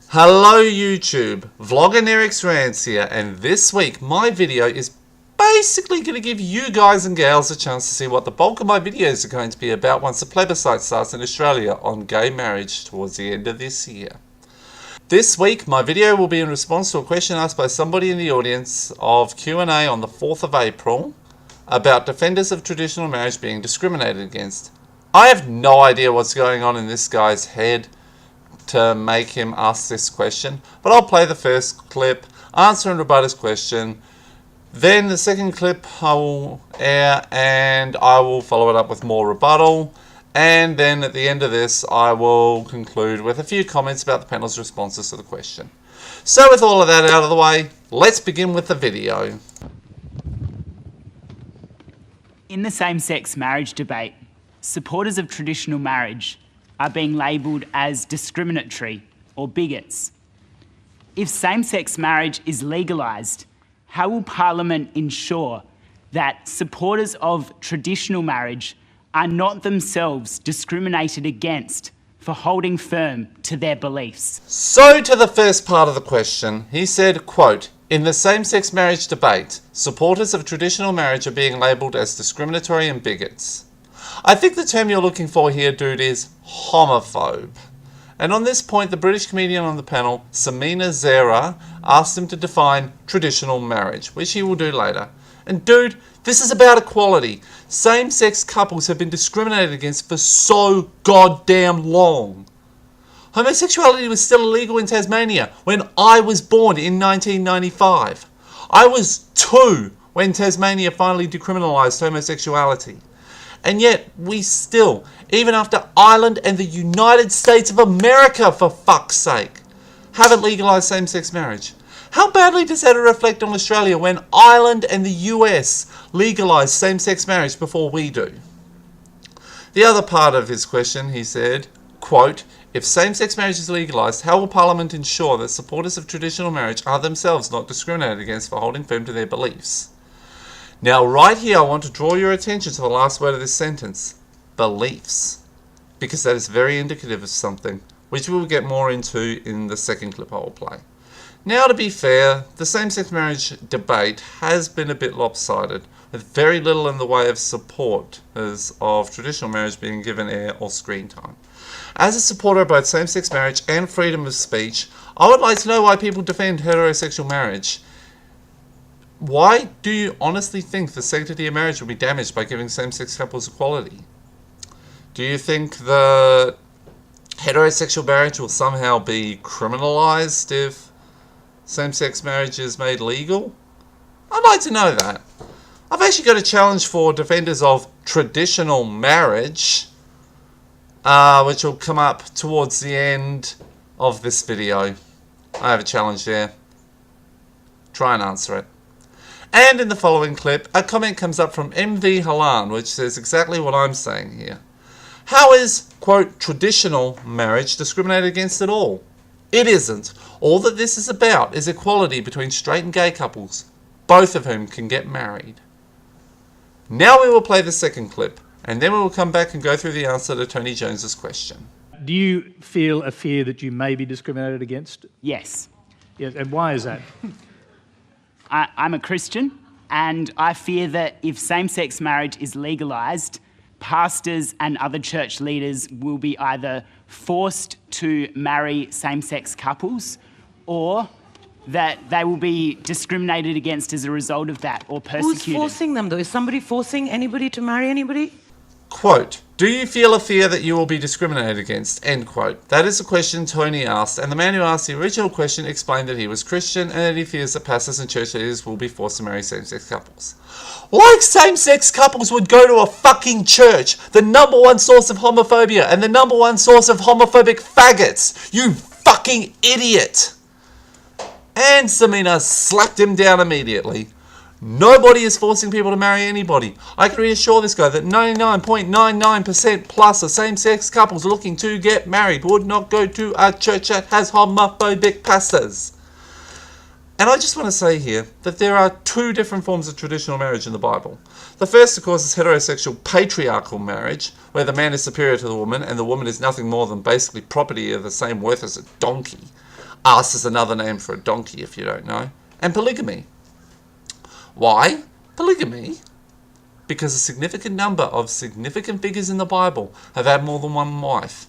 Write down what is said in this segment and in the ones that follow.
Hello YouTube, Vlogger Eric's Rants here, and this week my video is basically going to give you guys and gals a chance to see what the bulk of my videos are going to be about once the plebiscite starts in Australia on gay marriage towards the end of this year. This week my video will be in response to a question asked by somebody in the audience of Q&A on the 4th of April about defenders of traditional marriage being discriminated against. I have no idea what's going on in this guy's head to make him ask this question, but I'll play the first clip, answer and rebut his question, then the second clip I will air and I will follow it up with more rebuttal, and then at the end of this I will conclude with a few comments about the panel's responses to the question. So with all of that out of the way, let's begin with the video. In the same-sex marriage debate, supporters of traditional marriage are being labelled as discriminatory or bigots. If same-sex marriage is legalised, how will Parliament ensure that supporters of traditional marriage are not themselves discriminated against for holding firm to their beliefs? So to the first part of the question, he said, quote, "In the same-sex marriage debate, supporters of traditional marriage are being labelled as discriminatory and bigots." I think the term you're looking for here, dude, is homophobe. And on this point, the British comedian on the panel, Samina Zera, asked him to define traditional marriage, which he will do later. And dude, this is about equality. Same-sex couples have been discriminated against for so goddamn long. Homosexuality was still illegal in Tasmania when I was born in 1995. I was 2 when Tasmania finally decriminalised homosexuality. And yet, we still, even after Ireland and the United States of America, for fuck's sake, haven't legalised same-sex marriage. How badly does that reflect on Australia when Ireland and the US legalised same-sex marriage before we do? The other part of his question, he said, quote, "If same-sex marriage is legalised, how will Parliament ensure that supporters of traditional marriage are themselves not discriminated against for holding firm to their beliefs?" Now, right here, I want to draw your attention to the last word of this sentence, beliefs, because that is very indicative of something, which we will get more into in the second clip I will play. Now, to be fair, the same-sex marriage debate has been a bit lopsided, with very little in the way of support of traditional marriage being given air or screen time. As a supporter of both same-sex marriage and freedom of speech, I would like to know why people defend heterosexual marriage. Why do you honestly think the sanctity of marriage will be damaged by giving same-sex couples equality? Do you think that heterosexual marriage will somehow be criminalised if same-sex marriage is made legal? I'd like to know that. I've actually got a challenge for defenders of traditional marriage, which will come up towards the end of this video. I have a challenge there. Try and answer it. And in the following clip, a comment comes up from MV Halan, which says exactly what I'm saying here. How is, quote, traditional marriage discriminated against at all? It isn't. All that this is about is equality between straight and gay couples, both of whom can get married. Now we will play the second clip, and then we will come back and go through the answer to Tony Jones's question. Do you feel a fear that you may be discriminated against? Yes. Yes, and why is that? I'm a Christian, and I fear that if same-sex marriage is legalised, pastors and other church leaders will be either forced to marry same-sex couples or that they will be discriminated against as a result of that or persecuted. Who's forcing them though? Is somebody forcing anybody to marry anybody? Quote, "Do you feel a fear that you will be discriminated against?" End quote. That is a question Tony asked, and the man who asked the original question explained that he was Christian and that he fears that pastors and church leaders will be forced to marry same-sex couples. Like same-sex couples would go to a fucking church, the number one source of homophobia and the number one source of homophobic faggots. You fucking idiot! And Samina slapped him down immediately. Nobody is forcing people to marry anybody. I can reassure this guy that 99.99% plus of same-sex couples looking to get married would not go to a church that has homophobic pastors. And I just want to say here that there are 2 different forms of traditional marriage in the Bible. The first, of course, is heterosexual patriarchal marriage, where the man is superior to the woman and the woman is nothing more than basically property of the same worth as a donkey. Ass is another name for a donkey if you don't know. And polygamy. Why polygamy? Because a significant number of significant figures in the Bible have had more than one wife.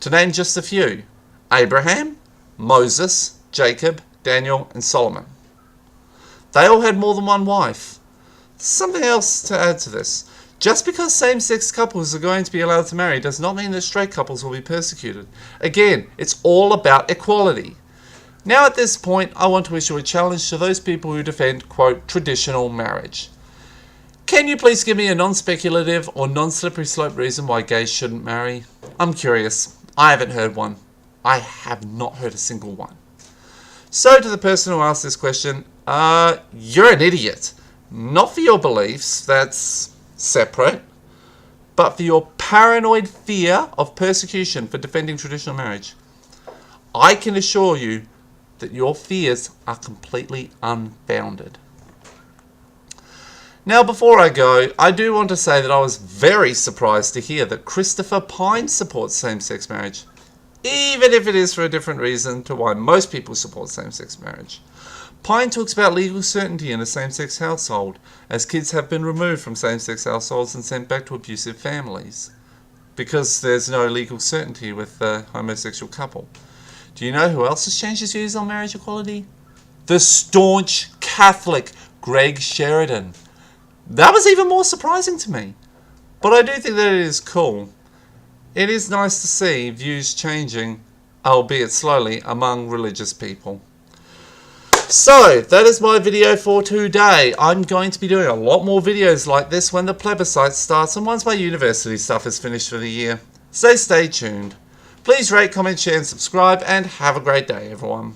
To name just a few: Abraham, Moses, Jacob, Daniel, and Solomon. They all had more than one wife. Something else to add to this. Just because same-sex couples are going to be allowed to marry does not mean that straight couples will be persecuted. Again, it's all about equality. Now at this point, I want to issue a challenge to those people who defend, quote, traditional marriage. Can you please give me a non-speculative or non-slippery slope reason why gays shouldn't marry? I'm curious. I haven't heard one. I have not heard a single one. So to the person who asked this question, you're an idiot. Not for your beliefs, that's separate, but for your paranoid fear of persecution for defending traditional marriage. I can assure you that your fears are completely unfounded. Now, before I go, I do want to say that I was very surprised to hear that Christopher Pine supports same-sex marriage, even if it is for a different reason to why most people support same-sex marriage. Pine talks about legal certainty in a same-sex household, as kids have been removed from same-sex households and sent back to abusive families, because there's no legal certainty with the homosexual couple. Do you know who else has changed his views on marriage equality? The staunch Catholic Greg Sheridan. That was even more surprising to me. But I do think that it is cool. It is nice to see views changing, albeit slowly, among religious people. So, that is my video for today. I'm going to be doing a lot more videos like this when the plebiscite starts and once my university stuff is finished for the year. So stay tuned. Please rate, comment, share and subscribe, and have a great day, everyone.